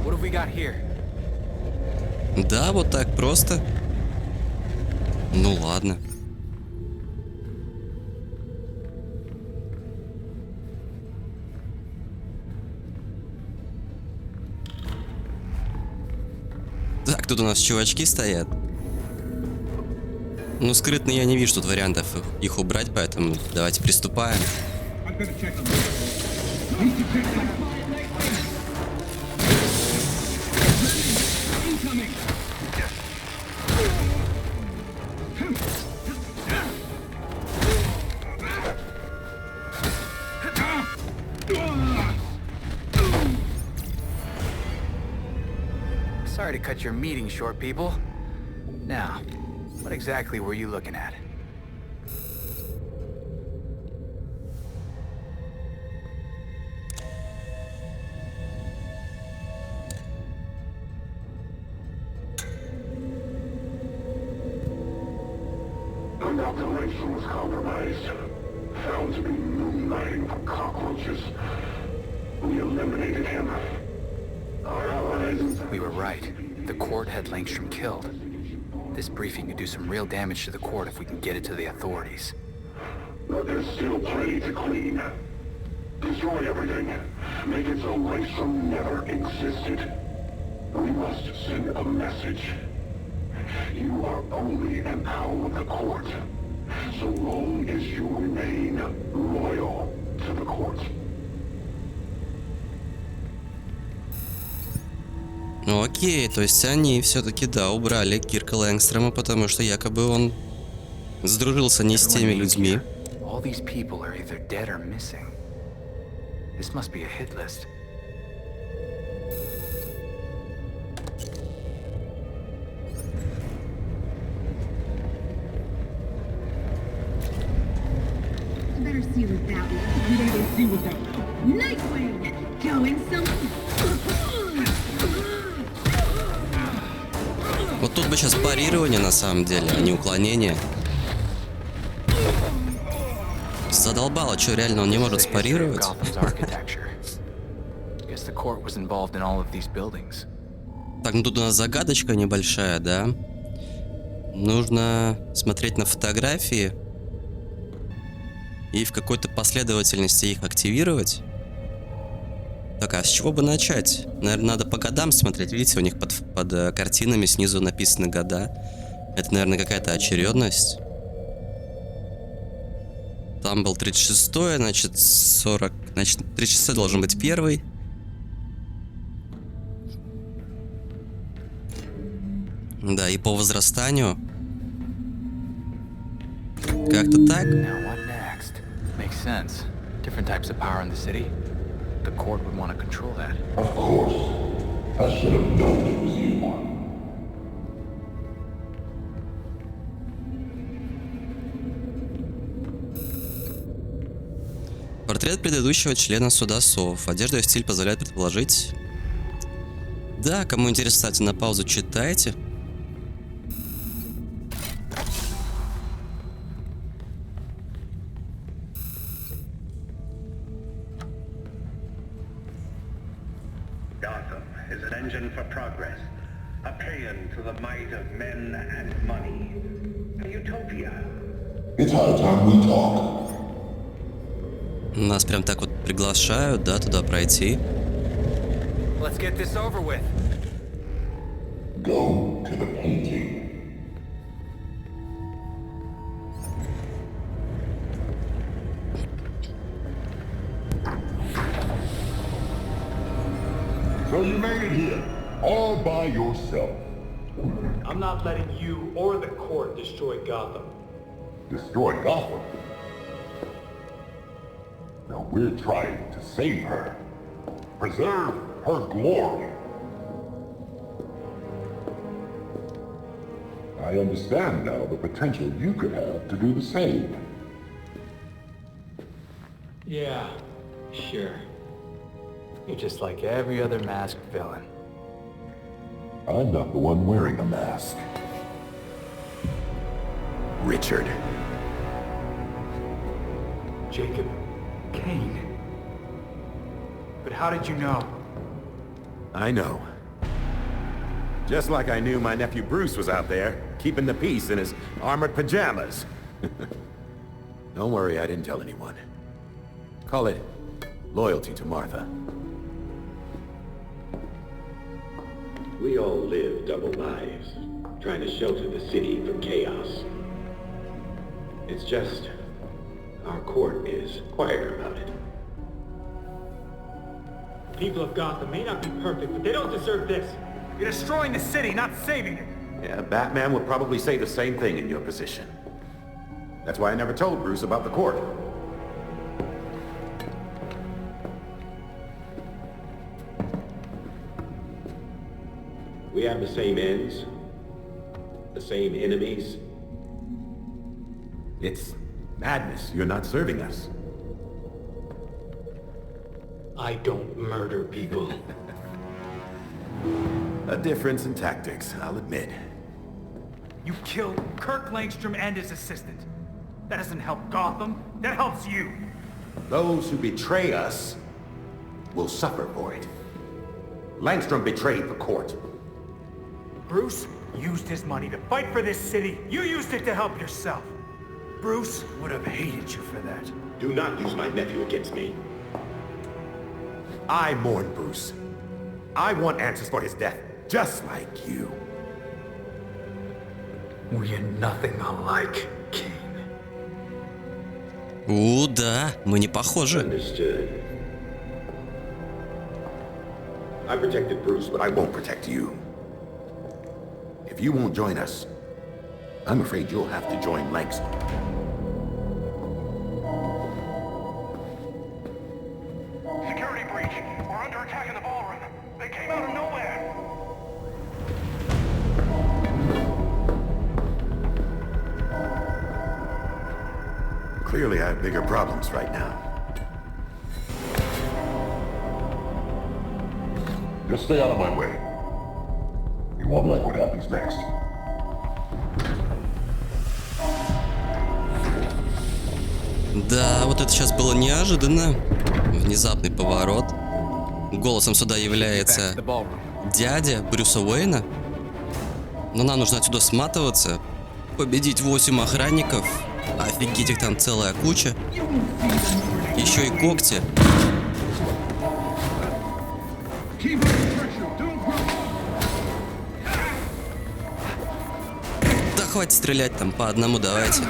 What have we got here? Да, вот так просто. Ну ладно. Так, тут у нас чувачки стоят. Ну, скрытно я не вижу тут вариантов их убрать, поэтому давайте приступаем. Sorry to cut your meeting short, people. Now, what exactly were you looking at? The calculation was compromised. Found to be moonlighting for cockroaches. We eliminated him. Our allies... We were right. The court had Langstrom killed. This briefing could do some real damage to the court if we can get it to the authorities. But there's still plenty to clean. Destroy everything. Make it so Langstrom never existed. We must send a message. You are only an owl of the court. So long as you remain loyal to the court. Ну окей, то есть они все-таки, да, убрали Кирка Лэнгстрома, потому что якобы он сдружился не с теми людьми. Вот тут бы сейчас парирование на самом деле, а не уклонение. Задолбало, что реально он не может спарировать? Так, ну тут у нас загадочка небольшая, да? Нужно смотреть на фотографии и в какой-то последовательности их активировать. Так, а с чего бы начать? Наверное, надо по годам смотреть. Видите, у них под картинами снизу написаны года. Это, наверное, какая-то очередность. Там был 36-й, значит, 40... Значит, 36-й должен быть первый. Да, и по возрастанию. Как-то так. The court would want to control that. Of course. I should have known it was you. Портрет предыдущего члена суда сов. Одежда и стиль позволяют предположить. Да, кому интересно, ставьте на паузу, читайте. Gotham is an engine for progress, a paean to the might of men and money. A utopia. It's high time we talk. Нас прям так вот приглашают, да, туда пройти. Let's get this over with. Go to the painting. So you made it here, all by yourself. I'm not letting you or the court destroy Gotham. Destroy Gotham? No, we're trying to save her. Preserve her glory. I understand now the potential you could have to do the same. Yeah, sure. You're just like every other masked villain. I'm not the one wearing a mask. Richard. Jacob Kane. But how did you know? I know. Just like I knew my nephew Bruce was out there, keeping the peace in his armored pajamas. Don't worry, I didn't tell anyone. Call it loyalty to Martha. We all live double lives, trying to shelter the city from chaos. It's just, our court is quieter about it. People of Gotham may not be perfect, but they don't deserve this. You're destroying the city, not saving it. Yeah, Batman would probably say the same thing in your position. That's why I never told Bruce about the court. We have the same ends, the same enemies. It's madness. You're not serving us. I don't murder people. A difference in tactics, I'll admit. You killed Kirk Langstrom and his assistant. That doesn't help Gotham. That helps you. Those who betray us will suffer for it. Langstrom betrayed the court. Bruce used his money to fight for this city. You used it to help yourself. Bruce would have hated you for that. Do not use my nephew against me. I mourn Bruce. I want answers for his death, just like you. We're nothing alike, King. Да, мы не похожи. Understood. I protected Bruce, but I won't protect you. If you won't join us, I'm afraid you'll have to join Langstrom. Security breach. We're under attack in the ballroom. They came out of nowhere. Clearly, I have bigger problems right now. Just stay out of my way. You won't like what happens next. Да, вот это сейчас было неожиданно. Внезапный поворот. Голосом суда является дядя Брюса Уэйна. Но нам нужно отсюда сматываться. Победить 8 охранников. Офигеть, их там целая куча. Еще и когти. Да хватит стрелять там по одному, давайте.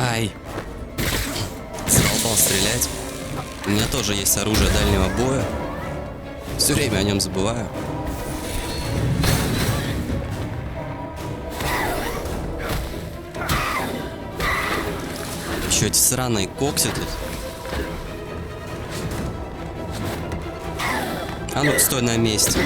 Ай. Задолбал стрелять. У меня тоже есть оружие дальнего боя. Все время о нем забываю. Еще эти сраные кокси тут. А ну-ка, стой на месте.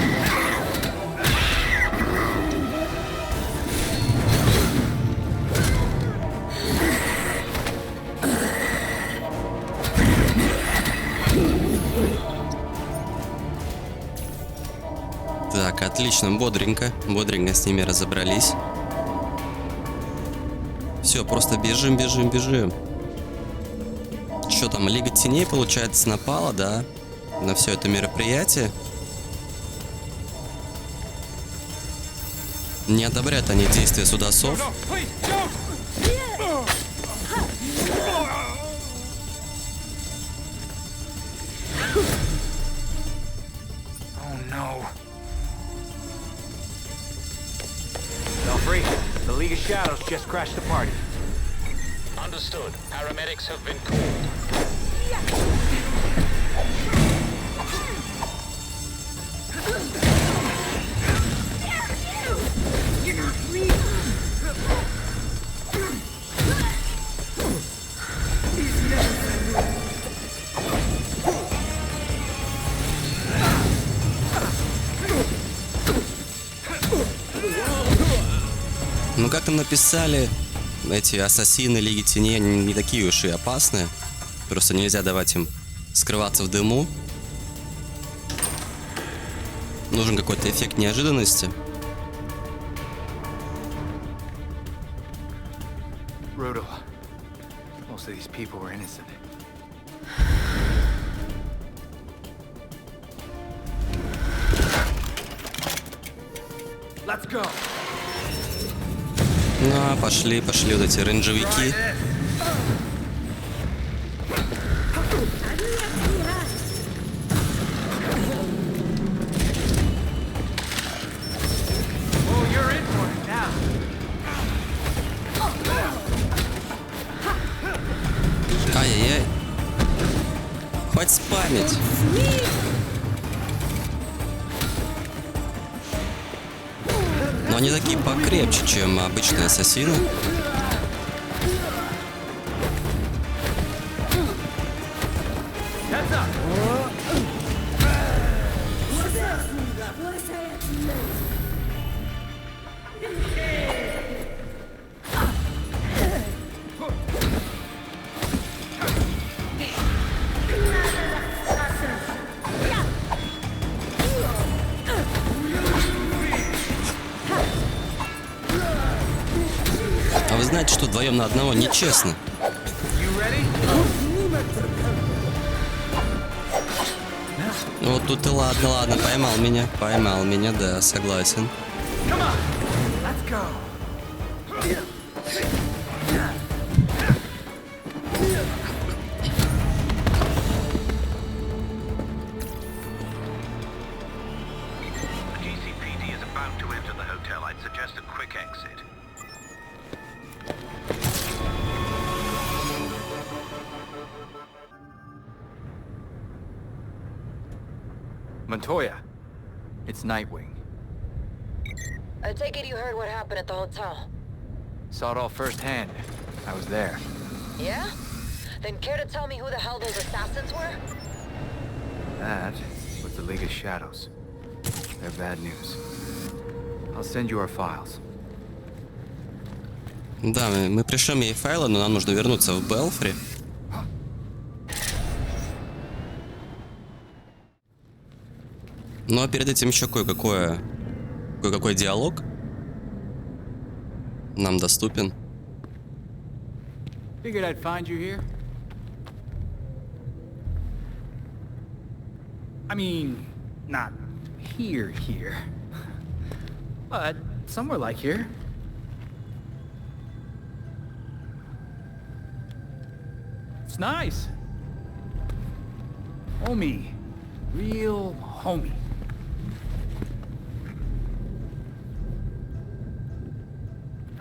Так, отлично, бодренько. Бодренько с ними разобрались. Все, просто бежим, бежим, бежим. Что там, Лига Теней, получается, напала, да? На все это мероприятие. Не одобряют они действия судасов. The League of Shadows just crashed the party. Understood. Paramedics have been called. как там написали, эти ассасины Лиги Теней не такие уж и опасные. Просто нельзя давать им скрываться в дыму. Нужен какой-то эффект неожиданности. Brutal. Most of these people were innocent. Let's go. Ну, пошли вот эти рейнджевики. Ай-яй-яй. Хватит спамить. Но они такие покрепче, чем обычные ассасины. А вы знаете, что вдвоем на одного нечестно? Ну вот тут и ладно, поймал меня, да, согласен. Montoya, it's Nightwing. I take it you heard what happened at the hotel. Saw it all firsthand. I was there. Yeah? Then care to tell me who the hell those assassins were? That was the League of Shadows. They're bad news. I'll send you our files. Да, мы пришлем ей файлы, но нам нужно вернуться в Белфри. Но перед этим еще кое-какой диалог нам доступен. Figured I'd find you here. I mean, not here, but somewhere like here. It's nice. Homey. Real homey.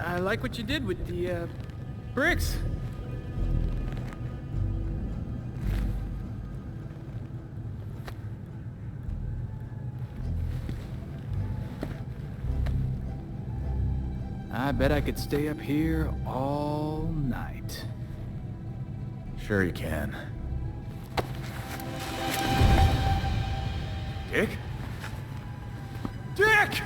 I like what you did with the, bricks. I bet I could stay up here all night. Sure you can. Dick? Dick!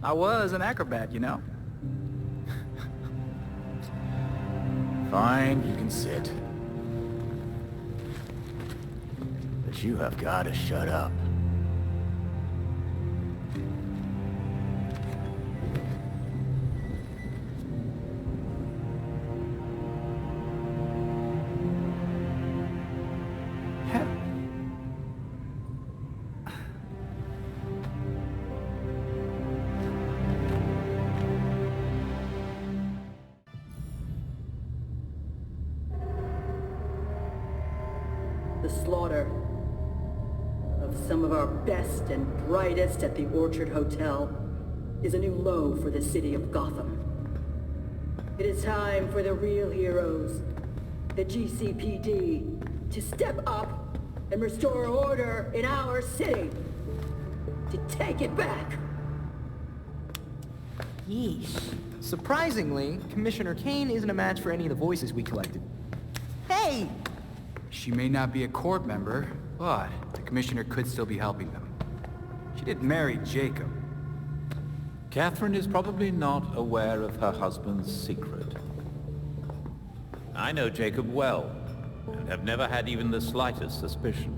I was an acrobat, you know. Fine, you can sit. But you have got to shut up. The slaughter of some of our best and brightest at the Orchard Hotel is a new low for the city of Gotham. It is time for the real heroes, the GCPD, to step up and restore order in our city, to take it back. Yeesh. Surprisingly, Commissioner Kane isn't a match for any of the voices we collected. Hey! She may not be a court member, but the commissioner could still be helping them. She did marry Jacob. Catherine is probably not aware of her husband's secret. I know Jacob well, and have never had even the slightest suspicion.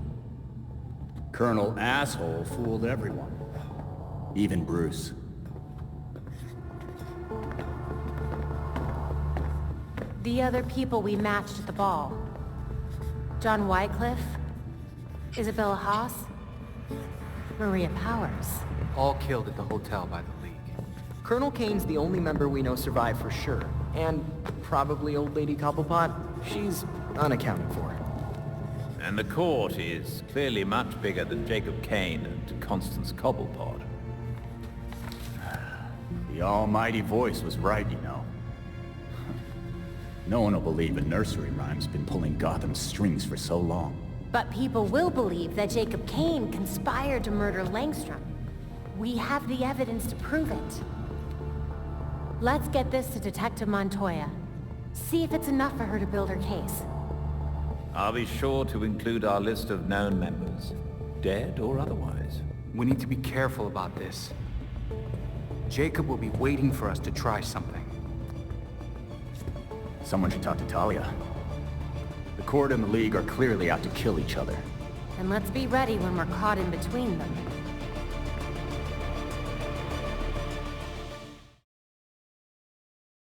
Colonel Asshole fooled everyone. Even Bruce. The other people we matched at the ball. John Wycliffe, Isabella Haas, Maria Powers. All killed at the hotel by the League. Colonel Kane's the only member we know survived for sure. And probably Old Lady Cobblepot. She's unaccounted for. And the court is clearly much bigger than Jacob Kane and Constance Cobblepot. The almighty voice was right, you know. No one will believe a nursery rhyme's been pulling Gotham's strings for so long. But people will believe that Jacob Kane conspired to murder Langstrom. We have the evidence to prove it. Let's get this to Detective Montoya. See if it's enough for her to build her case. I'll be sure to include our list of known members, dead or otherwise. We need to be careful about this. Jacob will be waiting for us to try something. Someone should talk to Talia. The Court and the League are clearly out to kill each other. And let's be ready when we're caught in between them.